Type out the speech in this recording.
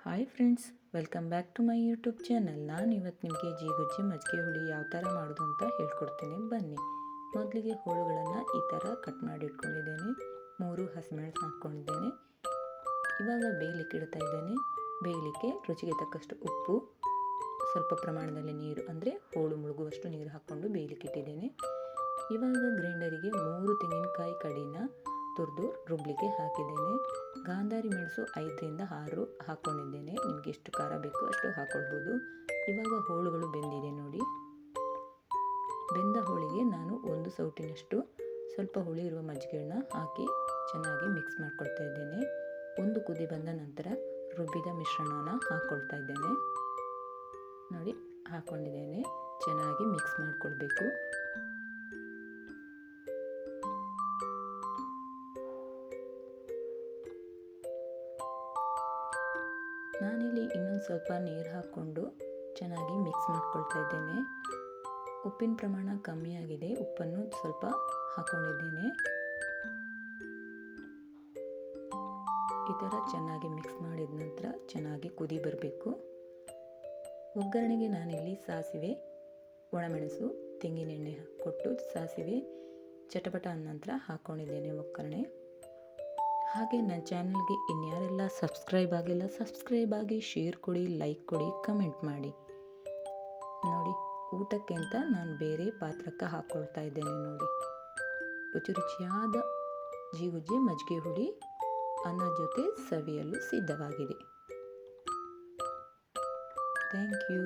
Hi friends, welcome back to my YouTube channel. ನಾನು ಇವತ್ತು ನಿಮಗೆ ಜೀಗುಜ್ಜಿ ಮಜ್ಜಿಗೆ ಹುಳಿ ಯಾವ ಥರ ಮಾಡೋದು ಅಂತ ಹೇಳ್ಕೊಡ್ತೀನಿ, ಬನ್ನಿ. ಮೊದಲಿಗೆ ಹೋಳುಗಳನ್ನು ಈ ಥರ ಕಟ್ ಮಾಡಿ ಇಟ್ಕೊಂಡಿದ್ದೇನೆ. 3 ಹಸಿಮೆಣಸು ಹಾಕ್ಕೊಂಡಿದ್ದೇನೆ. ಇವಾಗ ಬೇಯಲಿಕ್ಕೆ ಇಡ್ತಾ ಇದ್ದೇನೆ. ಬೇಯಲಿಕ್ಕೆ ರುಚಿಗೆ ತಕ್ಕಷ್ಟು ಉಪ್ಪು, ಸ್ವಲ್ಪ ಪ್ರಮಾಣದಲ್ಲಿ ನೀರು, ಅಂದರೆ ಹೋಳು ಮುಳುಗುವಷ್ಟು ನೀರು ಹಾಕ್ಕೊಂಡು ಬೇಯಲಿಕ್ಕೆ ಇಟ್ಟಿದ್ದೇನೆ. ಇವಾಗ ಗ್ರೈಂಡರಿಗೆ 3 ತೆಂಗಿನಕಾಯಿ ಕಡಿನ ತುರಿದು ರುಬ್ಲಿಕ್ಕೆ ಹಾಕಿದ್ದೇನೆ. ಗಾಂಧಾರಿ ಮೆಣಸು 5ರಿಂದ 6 ಹಾಕ್ಕೊಂಡಿದ್ದೇನೆ. ನಿಮಗೆ ಎಷ್ಟು ಖಾರ ಬೇಕು ಅಷ್ಟು ಹಾಕ್ಕೊಳ್ಬೋದು. ಇವಾಗ ಹೋಳುಗಳು ಬೆಂದಿದೆ ನೋಡಿ. ಬೆಂದ ಹೋಳಿಗೆ ನಾನು 1 ಸೌಟಿನಷ್ಟು ಸ್ವಲ್ಪ ಹುಳಿ ಇರುವ ಮಜ್ಜಿಗೆಯನ್ನು ಹಾಕಿ ಚೆನ್ನಾಗಿ ಮಿಕ್ಸ್ ಮಾಡ್ಕೊಳ್ತಾ ಇದ್ದೇನೆ. 1 ಕುದಿ ಬಂದ ನಂತರ ರುಬ್ಬಿದ ಮಿಶ್ರಣನ ಹಾಕ್ಕೊಳ್ತಾ ಇದ್ದೇನೆ ನೋಡಿ. ಹಾಕ್ಕೊಂಡಿದ್ದೇನೆ. ಚೆನ್ನಾಗಿ ಮಿಕ್ಸ್ ಮಾಡಿಕೊಳ್ಬೇಕು. ನಾನಿಲ್ಲಿ ಇನ್ನೊಂದು ಸ್ವಲ್ಪ ನೀರು ಹಾಕ್ಕೊಂಡು ಚೆನ್ನಾಗಿ ಮಿಕ್ಸ್ ಮಾಡ್ಕೊಳ್ತಾ ಇದ್ದೇನೆ. ಉಪ್ಪಿನ ಪ್ರಮಾಣ ಕಮ್ಮಿ ಆಗಿದೆ, ಉಪ್ಪನ್ನು ಸ್ವಲ್ಪ ಹಾಕ್ಕೊಂಡಿದ್ದೇನೆ. ಈ ಥರ ಚೆನ್ನಾಗಿ ಮಿಕ್ಸ್ ಮಾಡಿದ ನಂತರ ಚೆನ್ನಾಗಿ ಕುದಿ ಬರಬೇಕು. ಒಗ್ಗರಣೆಗೆ ನಾನಿಲ್ಲಿ ಸಾಸಿವೆ, ಒಣಮೆಣಸು, ತೆಂಗಿನೆಣ್ಣೆ ಕೊಟ್ಟು ಸಾಸಿವೆ ಚಟಪಟ ಅಂದ ನಂತರ ಹಾಕ್ಕೊಂಡಿದ್ದೇನೆ ಒಗ್ಗರಣೆ. ಹಾಗೆ ನನ್ನ ಚಾನಲ್ಗೆ ಇನ್ಯಾರೆಲ್ಲ ಸಬ್ಸ್ಕ್ರೈಬ್ ಆಗಿಲ್ಲ, ಸಬ್ಸ್ಕ್ರೈಬ್ ಆಗಿ, ಶೇರ್ ಕೊಡಿ, ಲೈಕ್ ಕೊಡಿ, ಕಮೆಂಟ್ ಮಾಡಿ ನೋಡಿ. ಊಟಕ್ಕೆ ಅಂತ ನಾನು ಬೇರೆ ಪಾತ್ರಕ್ಕೆ ಹಾಕ್ಕೊಳ್ತಾ ಇದ್ದೇನೆ ನೋಡಿ. ರುಚಿ ರುಚಿಯಾದ ಜೀಗುಜ್ಜಿ ಮಜ್ಜಿಗೆ ಹುಳಿ ಅನ್ನದ ಜೊತೆ ಸವಿಯಲು ಸಿದ್ಧವಾಗಿದೆ. Thank you.